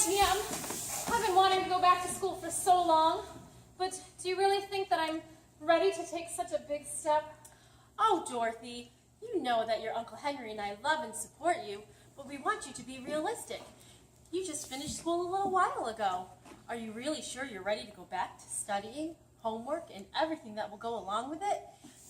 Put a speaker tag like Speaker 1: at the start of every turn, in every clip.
Speaker 1: TM. I've been wanting to go back to school for so long, but do you really think that I'm ready to take such a big step?
Speaker 2: Oh, Dorothy, you know that your Uncle Henry and I love and support you, but we want you to be realistic. You just finished school a little while ago. Are you really sure you're ready to go back to studying, homework, and everything that will go along with it?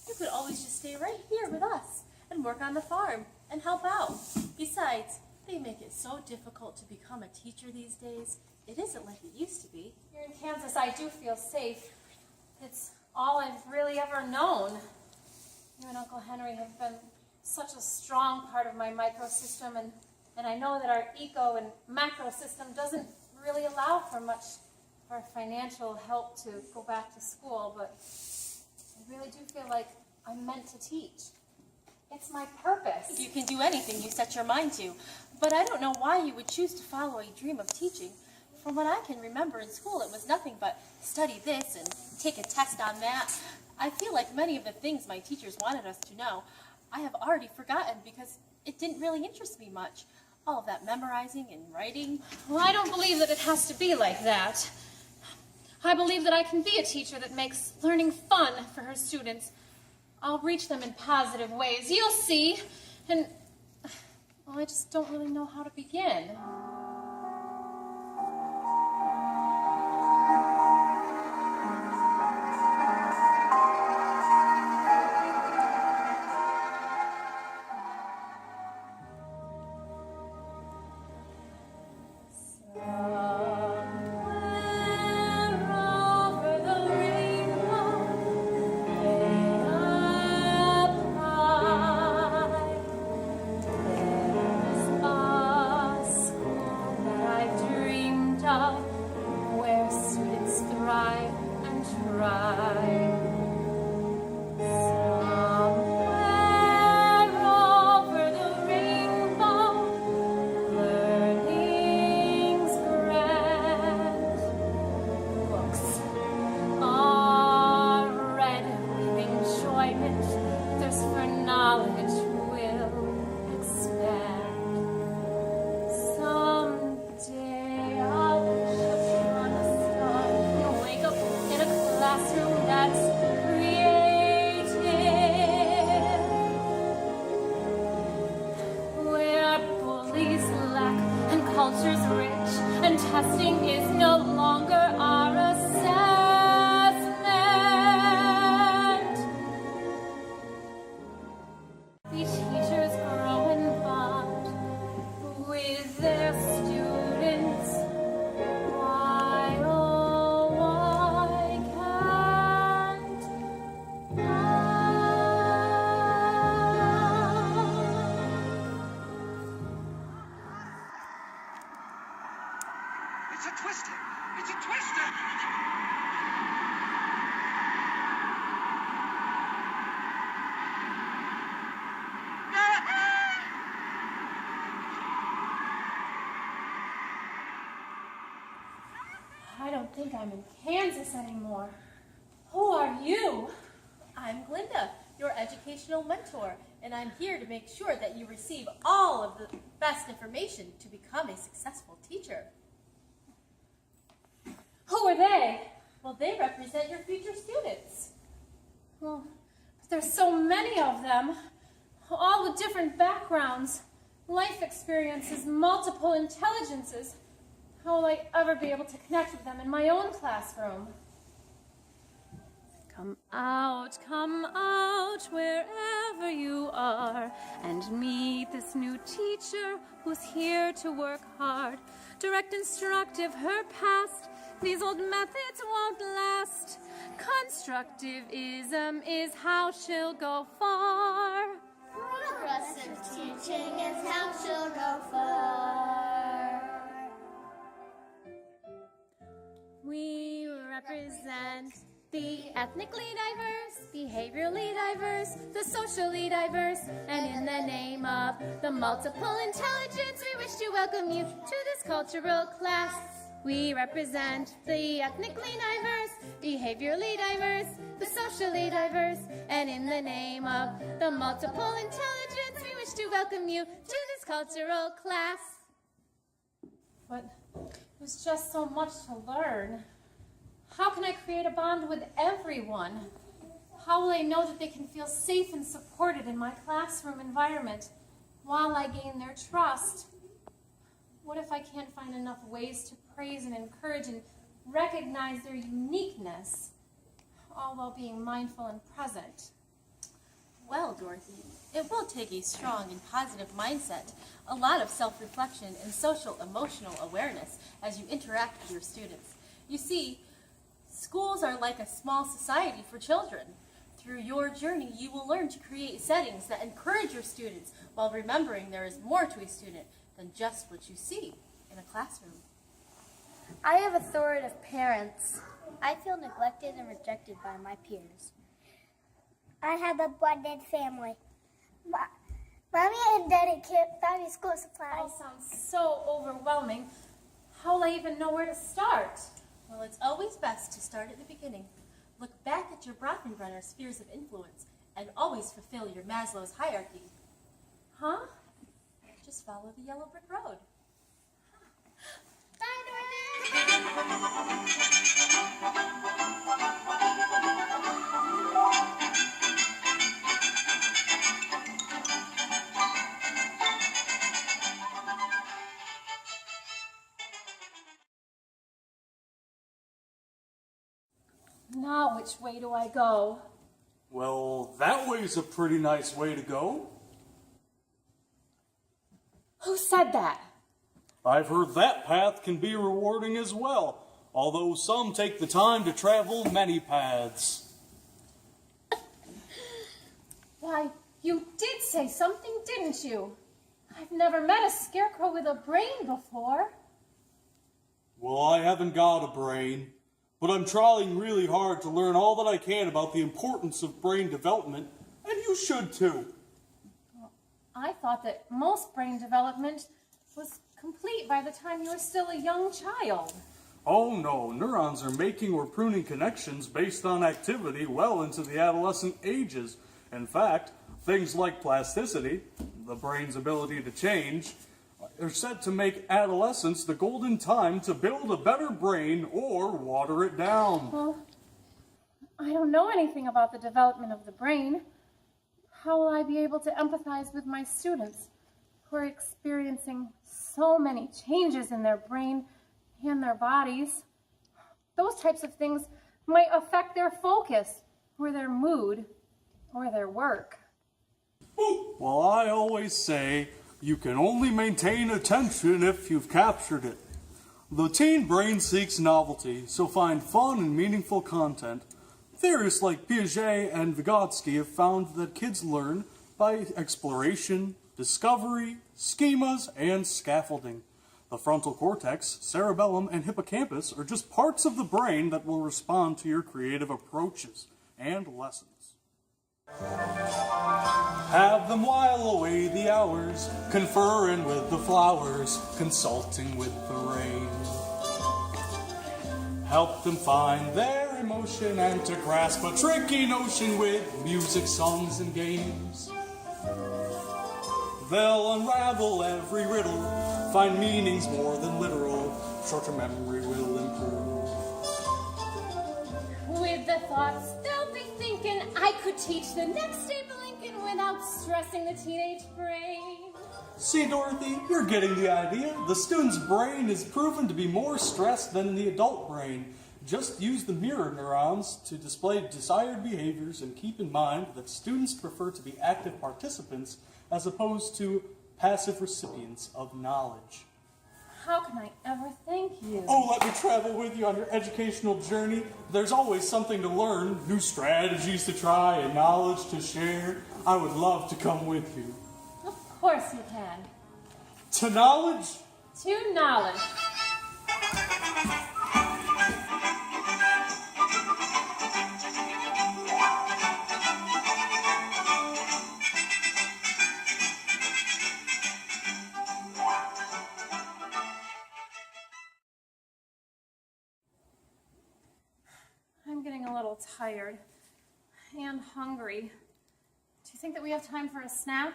Speaker 2: You could always just stay right here with us and work on the farm and help out. Besides, they make it so difficult to become a teacher these days. It isn't like it used to be.
Speaker 1: Here in Kansas, I do feel safe. It's all I've really ever known. You and Uncle Henry have been such a strong part of my microsystem, and I know that our eco and macro system doesn't really allow for much for financial help to go back to school, but I really do feel like I'm meant to teach. It's my purpose.
Speaker 2: You can do anything you set your mind to, but I don't know why you would choose to follow a dream of teaching. From what I can remember in school, it was nothing but study this and take a test on that. I feel like many of the things my teachers wanted us to know, I have already forgotten because it didn't really interest me much. All of that memorizing and writing.
Speaker 1: Well, I don't believe that it has to be like that. I believe that I can be a teacher that makes learning fun for her students. I'll reach them in positive ways. You'll see. And well, I just don't really know how to begin. Testing is no longer our assessment. The teachers grow and bond with their students. Why, oh, why can't I?
Speaker 3: It's a twister! It's a twister!
Speaker 1: I don't think I'm in Kansas anymore. Who are you?
Speaker 2: I'm Glinda, your educational mentor, and I'm here to make sure that you receive all of the best information to become a successful teacher.
Speaker 1: Who are they?
Speaker 2: Well, they represent your future students.
Speaker 1: Well, but there's so many of them, all with different backgrounds, life experiences, multiple intelligences. How will I ever be able to connect with them in my own classroom?
Speaker 4: Come out wherever you are, and meet this new teacher who's here to work hard. Direct, instructive, her past, these old methods won't last. Constructivism is how she'll go far.
Speaker 5: Progressive teaching is how she'll go far.
Speaker 4: We represent the ethnically diverse, behaviorally diverse, the socially diverse, and in the name of the multiple intelligence, we wish to welcome you to this cultural class. We represent the ethnically diverse, behaviorally diverse, the socially diverse, and in the name of the multiple intelligence, we wish to welcome you to this cultural class.
Speaker 1: But There's just so much to learn. How can I create a bond with everyone? How will I know that they can feel safe and supported in my classroom environment while I gain their trust? What if I can't find enough ways to praise and encourage and recognize their uniqueness, all while being mindful and present?
Speaker 2: Well, Dorothy, it will take a strong and positive mindset, a lot of self-reflection, and social-emotional awareness as you interact with your students. You see, schools are like a small society for children. Through your journey, you will learn to create settings that encourage your students while remembering there is more to a student than just what you see in a classroom.
Speaker 5: I have authoritative parents. I feel neglected and rejected by my peers. I have a blended family. Mommy and Daddy can't buy me school
Speaker 1: All
Speaker 5: supplies.
Speaker 1: sounds so overwhelming. How will I even know where to start?
Speaker 2: Well, it's always best to start at the beginning. Look back at your Brockenbrenner spheres of influence and always fulfill your Maslow's hierarchy.
Speaker 1: Huh?
Speaker 2: Just follow the yellow brick road.
Speaker 1: Now which way do I go?
Speaker 6: Well, that way's a pretty nice way to go.
Speaker 1: Who said that?
Speaker 6: I've heard that path can be rewarding as well, although some take the time to travel many paths.
Speaker 1: Why, you did say something, didn't you? I've never met a scarecrow with a brain before.
Speaker 6: Well, I haven't got a brain, but I'm trying really hard to learn all that I can about the importance of brain development, and you should too.
Speaker 1: I thought that most brain development was complete by the time you were still a young child.
Speaker 6: Oh no, neurons are making or pruning connections based on activity well into the adolescent ages. In fact, things like plasticity, the brain's ability to change, are said to make adolescence the golden time to build a better brain or water it down.
Speaker 1: Well, I don't know anything about the development of the brain. How will I be able to empathize with my students who are experiencing so many changes in their brain and their bodies? Those types of things might affect their focus or their mood or their work.
Speaker 6: Well, I always say you can only maintain attention if you've captured it. The teen brain seeks novelty, so find fun and meaningful content. Theorists like Piaget and Vygotsky have found that kids learn by exploration, discovery, schemas, and scaffolding. The frontal cortex, cerebellum, and hippocampus are just parts of the brain that will respond to your creative approaches and lessons. Have them while away the hours, conferring with the flowers, consulting with the rain. Help them find their emotion and to grasp a tricky notion with music, songs, and games. They'll unravel every riddle, find meanings more than literal, short-term memory will improve.
Speaker 1: With the thoughts they'll be thinking, I could teach the next Abe Lincoln without stressing the teenage brain.
Speaker 6: See, Dorothy, you're getting the idea. The student's brain is proven to be more stressed than the adult brain. Just use the mirror neurons to display desired behaviors and keep in mind that students prefer to be active participants as opposed to passive recipients of knowledge.
Speaker 1: How can I ever thank you?
Speaker 6: Oh, let me travel with you on your educational journey. There's always something to learn, new strategies to try, and knowledge to share. I would love to come with you.
Speaker 1: Of course you can.
Speaker 6: To knowledge?
Speaker 1: To knowledge. I'm getting a little tired and hungry. Do you think that we have time for a snack?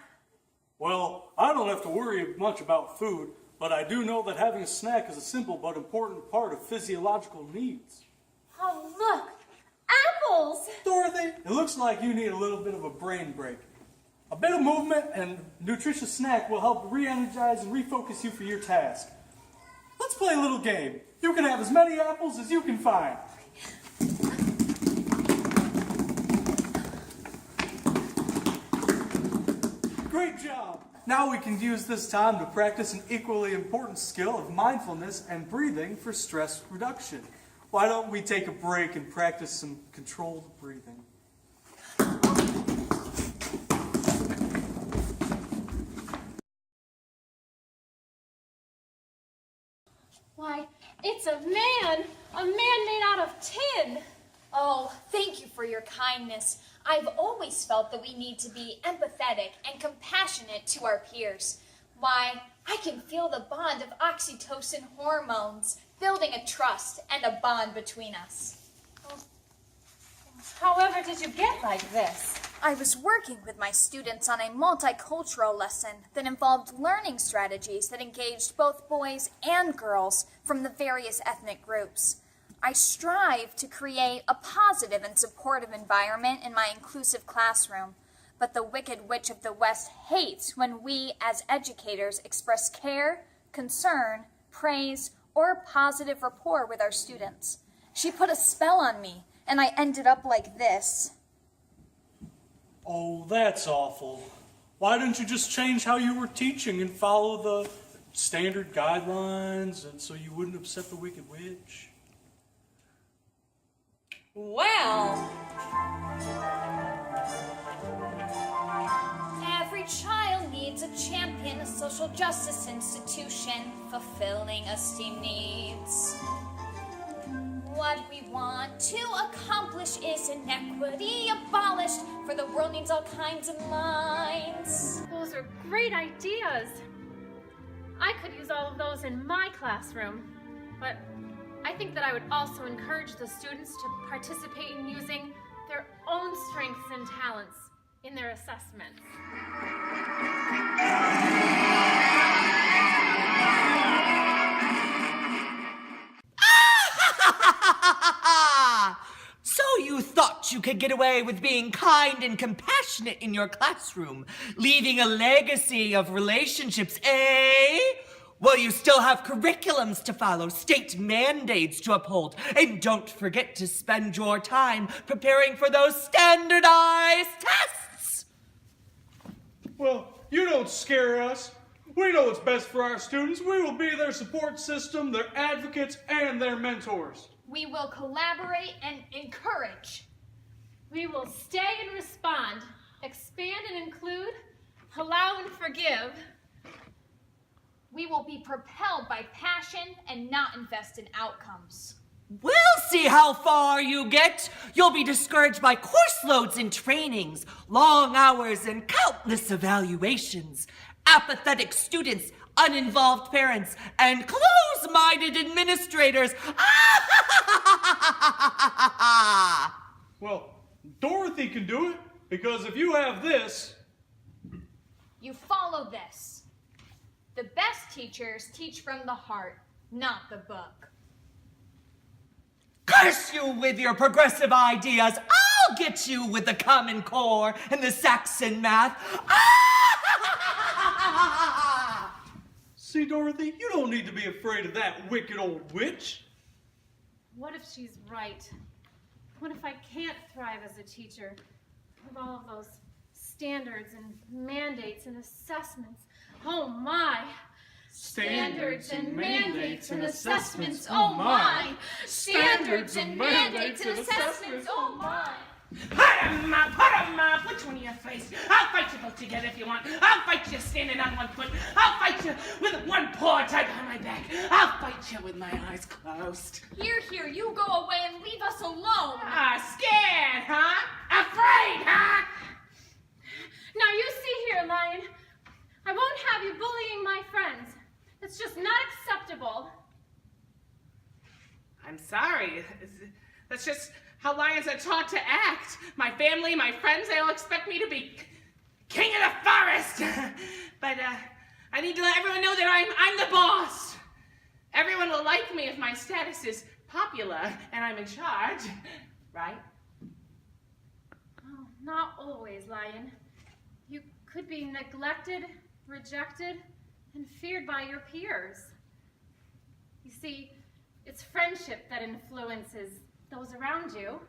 Speaker 6: Well, I don't have to worry much about food. but I do know that having a snack is a simple but important part of physiological needs.
Speaker 1: Oh, look! Apples!
Speaker 6: Dorothy, it looks like you need a little bit of a brain break. A bit of movement and nutritious snack will help re-energize and refocus you for your task. Let's play a little game. You can have as many apples as you can find. Great job! Now we can use this time to practice an equally important skill of mindfulness and breathing for stress reduction. Why don't we take a break and practice some controlled breathing?
Speaker 1: Why, it's a man made out of tin.
Speaker 7: Oh, thank you for your kindness. I've always felt that we need to be empathetic and compassionate to our peers. Why, I can feel the bond of oxytocin hormones building a trust and a bond between us.
Speaker 1: However did you get like this?
Speaker 7: I was working with my students on a multicultural lesson that involved learning strategies that engaged both boys and girls from the various ethnic groups. I strive to create a positive and supportive environment in my inclusive classroom, but the Wicked Witch of the West hates when we as educators express care, concern, praise, or positive rapport with our students. She put a spell on me, and I ended up like this.
Speaker 6: Oh, that's awful. Why didn't you just change how you were teaching and follow the standard guidelines and so you wouldn't upset the Wicked Witch?
Speaker 7: Well, every child needs a champion, a social justice institution, fulfilling esteemed needs. What we want to accomplish is inequity abolished, for the world needs all kinds of minds.
Speaker 1: Those are great ideas. I could use all of those in my classroom, but I think that I would also encourage the students to participate in using their own strengths and talents in their assessments.
Speaker 8: So you thought you could get away with being kind and compassionate in your classroom, leaving a legacy of relationships, eh? Well, you still have curriculums to follow, state mandates to uphold, and don't forget to spend your time preparing for those standardized tests.
Speaker 6: Well, you don't scare us. We know what's best for our students. We will be their support system, their advocates, and their mentors.
Speaker 7: We will collaborate and encourage.
Speaker 1: We will stay and respond, expand and include, allow and forgive.
Speaker 7: We will be propelled by passion and not invest in outcomes.
Speaker 8: We'll see how far you get. You'll be discouraged by course loads and trainings, long hours and countless evaluations, apathetic students, uninvolved parents, and close-minded administrators.
Speaker 6: Well, Dorothy can do it, because if you have this...
Speaker 7: You follow this. The best teachers teach from the heart, not the book.
Speaker 8: Curse you with your progressive ideas. I'll get you with the Common Core and the Saxon math.
Speaker 6: See, Dorothy, you don't need to be afraid of that wicked old witch.
Speaker 1: What if she's right? What if I can't thrive as a teacher with all of those standards and mandates and assessments? Oh my!
Speaker 6: Standards and mandates and assessments,
Speaker 1: oh my! Standards and mandates and assessments, oh my!
Speaker 9: Put 'em up, which one of your face? I'll fight you both together if you want. I'll fight you standing on one foot. I'll fight you with one paw tied behind my back. I'll fight you with my eyes closed.
Speaker 7: Here, you go away and leave us alone.
Speaker 9: Scared, huh? Afraid, huh?
Speaker 1: Now you see here, Lion, I won't have you bullying my friends. It's just not acceptable.
Speaker 9: I'm sorry. That's just how lions are taught to act. My family, my friends, they all expect me to be king of the forest. But I need to let everyone know that I'm the boss. Everyone will like me if my status is popular and I'm in charge, right?
Speaker 1: Oh, not always, Lion. You could be neglected, rejected, and feared by your peers. You see, it's friendship that influences those around you.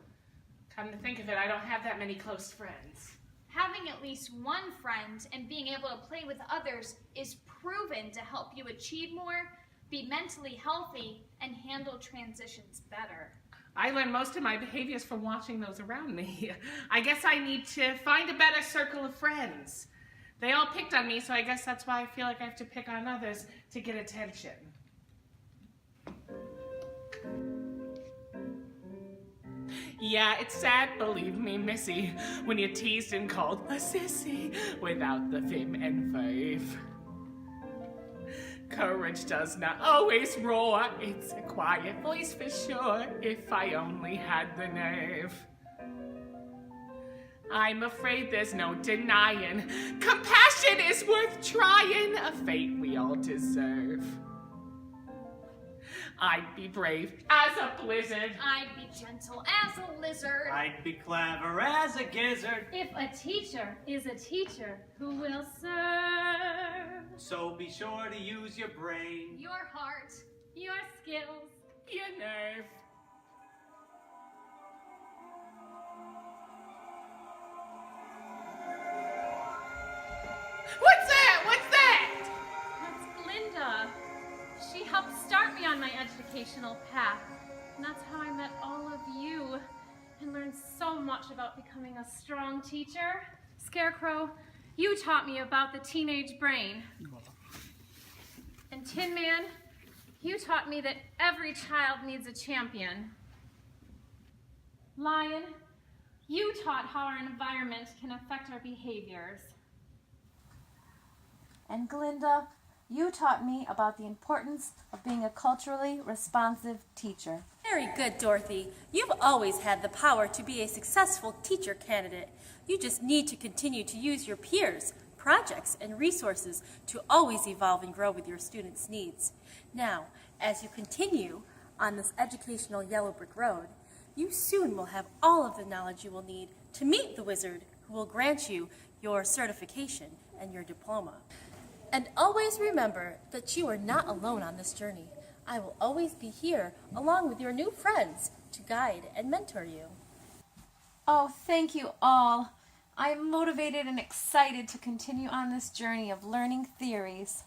Speaker 9: Come to think of it, I don't have that many close friends.
Speaker 7: Having at least one friend and being able to play with others is proven to help you achieve more, be mentally healthy, and handle transitions better.
Speaker 9: I learned most of my behaviors from watching those around me. I guess I need to find a better circle of friends. They all picked on me, so I guess that's why I feel like I have to pick on others to get attention. Yeah, it's sad, believe me, Missy, when you're teased and called a sissy without the vim and fave. Courage does not always roar, it's a quiet voice for sure, if I only had the nerve. I'm afraid there's no denying, compassion is worth trying, a fate we all deserve. I'd be brave as a blizzard.
Speaker 7: I'd be gentle as a lizard.
Speaker 10: I'd be clever as a gizzard.
Speaker 1: If a teacher is a teacher, who will serve?
Speaker 10: So be sure to use your brain.
Speaker 7: Your heart.
Speaker 1: Your skills.
Speaker 9: Your nerve. What's that? What's that?
Speaker 1: That's Glinda. She helped start me on my educational path. And that's how I met all of you and learned so much about becoming a strong teacher. Scarecrow, you taught me about the teenage brain. And Tin Man, you taught me that every child needs a champion. Lion, you taught how our environment can affect our behaviors.
Speaker 11: And Glinda, you taught me about the importance of being a culturally responsive teacher.
Speaker 2: Very good, Dorothy. You've always had the power to be a successful teacher candidate. You just need to continue to use your peers, projects, and resources to always evolve and grow with your students' needs. Now, as you continue on this educational yellow brick road, you soon will have all of the knowledge you will need to meet the wizard who will grant you your certification and your diploma. And always remember that you are not alone on this journey. I will always be here along with your new friends to guide and mentor you.
Speaker 11: Oh, thank you all. I am motivated and excited to continue on this journey of learning theories.